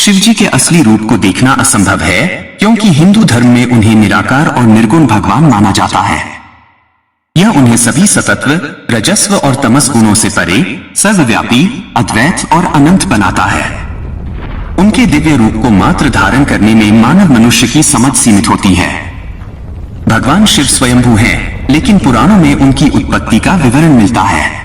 शिवजी के असली रूप को देखना असंभव है, क्योंकि हिंदू धर्म में उन्हें निराकार और निर्गुण भगवान माना जाता है। यह उन्हें सभी सतत्व, रजस्व और तमस गुणों से परे, सर्वव्यापी, अद्वैत और अनंत बनाता है। उनके दिव्य रूप को मात्र धारण करने में मानव मनुष्य की समझ सीमित होती है। भगवान शिव स्वयंभू हैं, लेकिन पुराणों में उनकी उत्पत्ति का विवरण मिलता है।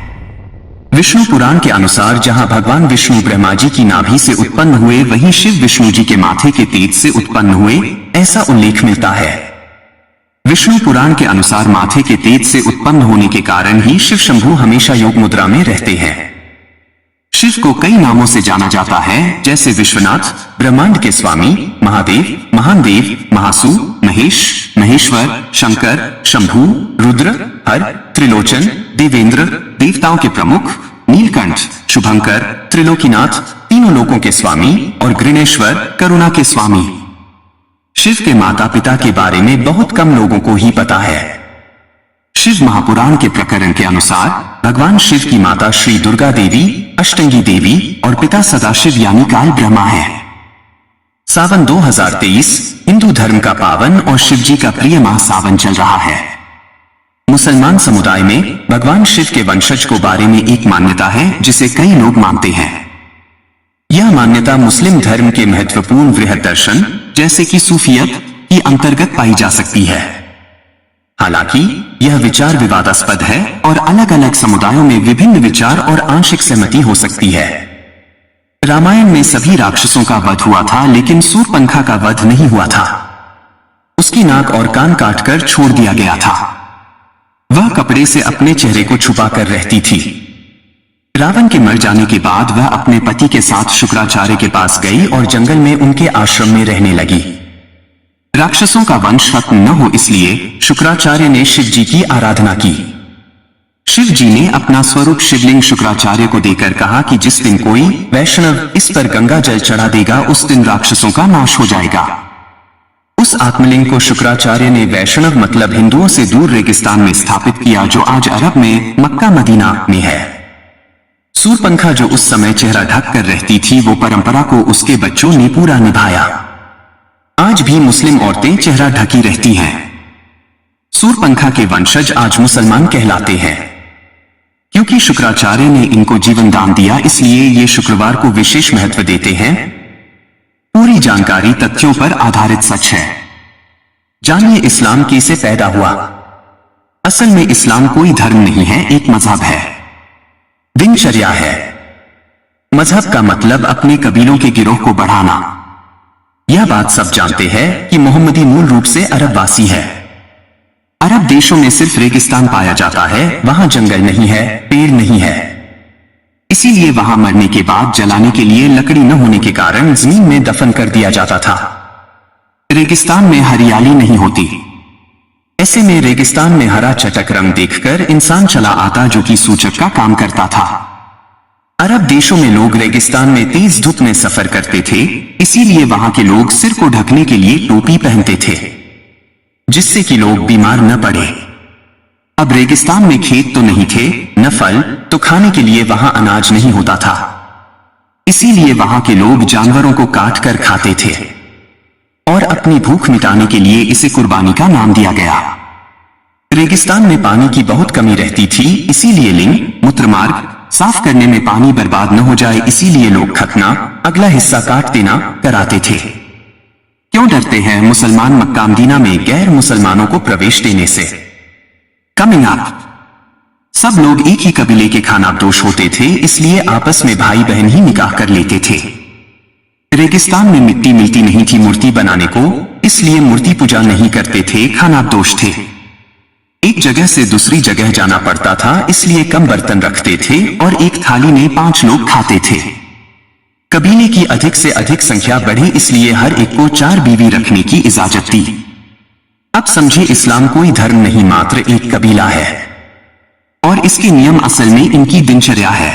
विष्णु पुराण के अनुसार जहां भगवान विष्णु ब्रह्मा जी की नाभि से उत्पन्न हुए, वहीं शिव विष्णु जी के माथे के तेज से उत्पन्न हुए, ऐसा उल्लेख मिलता है। विष्णु पुराण के अनुसार माथे के तेज से उत्पन्न होने के कारण ही शिव शंभु हमेशा योग मुद्रा में रहते हैं। शिव को कई नामों से जाना जाता है, जैसे विश्वनाथ, ब्रह्मांड के स्वामी, महादेव, महानदेव, महासु, महेश, महेश्वर, शंकर, शंभु, रुद्र, हर, त्रिलोचन, देवेंद्र, देवताओं के प्रमुख, नीलकंठ, शुभंकर, त्रिलोकीनाथ, तीनों लोकों के स्वामी और गृणेश्वर, करुणा के स्वामी। शिव के माता पिता के बारे में बहुत कम लोगों को ही पता है। शिव महापुराण के प्रकरण के अनुसार भगवान शिव की माता श्री दुर्गा देवी, अष्टंगी देवी और पिता सदाशिव यानी काल ब्रह्मा है। सावन 2023 हिंदू धर्म का पावन और शिवजी का प्रिय माह सावन चल रहा है। मुसलमान समुदाय में भगवान शिव के वंशज को बारे में एक मान्यता है, जिसे कई लोग मानते हैं। यह मान्यता मुस्लिम धर्म के महत्वपूर्ण वृहद दर्शन जैसे कि सूफियत की अंतर्गत पाई जा सकती है। हालांकि यह विचार विवादास्पद है और अलग अलग समुदायों में विभिन्न विचार और आंशिक सहमति हो सकती है। रामायण में सभी राक्षसों का वध हुआ था, लेकिन सूर्पनखा का वध नहीं हुआ था। उसकी नाक और कान काटकर छोड़ दिया गया था। वह कपड़े से अपने चेहरे को छुपाकर रहती थी। रावण के मर जाने के बाद वह अपने पति के साथ शुक्राचार्य के पास गई और जंगल में उनके आश्रम में रहने लगी। राक्षसों का वंश खत्म न हो, इसलिए शुक्राचार्य ने शिव जी की आराधना की। शिव जी ने अपना स्वरूप शिवलिंग शुक्राचार्य को देकर कहा कि जिस दिन कोई वैष्णव इस पर गंगा जल चढ़ा देगा, उस दिन राक्षसों का नाश हो जाएगा। उस आत्मलिंग को शुक्राचार्य ने वैष्णव मतलब हिंदुओं से दूर रेगिस्तान में स्थापित किया, जो आज अरब में मक्का मदीना में है। सूर्पनखा जो उस समय चेहरा ढक कर रहती थी, वो परंपरा को उसके बच्चों ने पूरा निभाया। आज भी मुस्लिम औरतें चेहरा ढकी रहती हैं। सूर्पनखा के वंशज आज मुसलमान कहलाते हैं। क्योंकि शुक्राचार्य ने इनको जीवन दान दिया, इसलिए ये शुक्रवार को विशेष महत्व देते हैं। पूरी जानकारी तथ्यों पर आधारित सच है। जानिए इस्लाम कैसे पैदा हुआ। असल में इस्लाम कोई धर्म नहीं है, एक मजहब है, दिनचर्या है। मजहब का मतलब अपने कबीलों के गिरोह को बढ़ाना। यह बात सब जानते हैं कि मोहम्मदी मूल रूप से अरबवासी है। अरब देशों में सिर्फ रेगिस्तान पाया जाता है, वहां जंगल नहीं है, पेड़ नहीं है। इसीलिए वहां मरने के बाद जलाने के लिए लकड़ी न होने के कारण जमीन में दफन कर दिया जाता था। रेगिस्तान में हरियाली नहीं होती। ऐसे में रेगिस्तान में हरा चटक रंग देखकर इंसान चला आता, जो कि सूचक का काम करता था। अरब देशों में लोग रेगिस्तान में तेज धूप में सफर करते थे, इसीलिए वहां के लोग सिर को ढकने के लिए टोपी पहनते थे, जिससे कि लोग बीमार न पड़े। अब रेगिस्तान में खेत तो नहीं थे, न फल, तो खाने के लिए वहां अनाज नहीं होता था। इसीलिए वहां के लोग जानवरों को काट कर खाते थे और अपनी भूख मिटाने के लिए इसे कुर्बानी का नाम दिया गया। रेगिस्तान में पानी की बहुत कमी रहती थी, इसीलिए लिंग मूत्रमार्ग साफ करने में पानी बर्बाद न हो जाए, इसीलिए लोग खतना, अगला हिस्सा काट देना कराते थे। क्यों डरते हैं मुसलमान मक्का मदीना में गैर मुसलमानों को प्रवेश देने से? कमिंग अप, सब लोग एक ही कबीले के खानाबदोश होते थे, इसलिए आपस में भाई बहन ही निकाह कर लेते थे। रेगिस्तान में मिट्टी मिलती नहीं थी मूर्ति बनाने को, इसलिए मूर्ति पूजा नहीं करते थे, खानाबदोश थे। एक जगह से दूसरी जगह जाना पड़ता था, इसलिए कम बर्तन रखते थे और एक थाली में 5 लोग खाते थे। कबीले की अधिक से अधिक संख्या बढ़ी, इसलिए हर एक को 4 बीवी रखने की इजाजत दी। अब समझिए, इस्लाम कोई धर्म नहीं, मात्र एक कबीला है और इसके नियम असल में इनकी दिनचर्या है।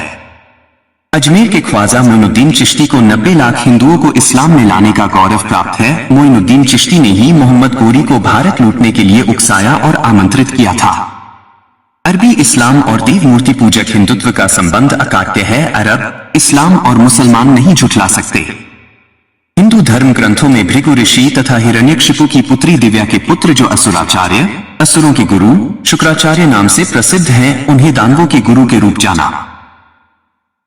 अजमेर के ख्वाजा मोइनुद्दीन चिश्ती को 90 लाख हिंदुओं को इस्लाम में लाने का गौरव प्राप्त है। मोइनुद्दीन चिश्ती ने ही मोहम्मद गोरी को भारत लूटने के लिए उकसाया और आमंत्रित किया था। अरबी इस्लाम और देव मूर्ति पूजक हिंदुत्व का संबंध अकाट्य है। अरब, इस्लाम और मुसलमान नहीं झुठला सकते। धर्म ग्रंथों में भृगु ऋषि तथा हिरण्यकशिपु की पुत्री दिव्या के पुत्र जो असुराचार्य, असुरों के गुरु शुक्राचार्य नाम से प्रसिद्ध हैं, उन्हें दानवों के गुरु के रूप जाना।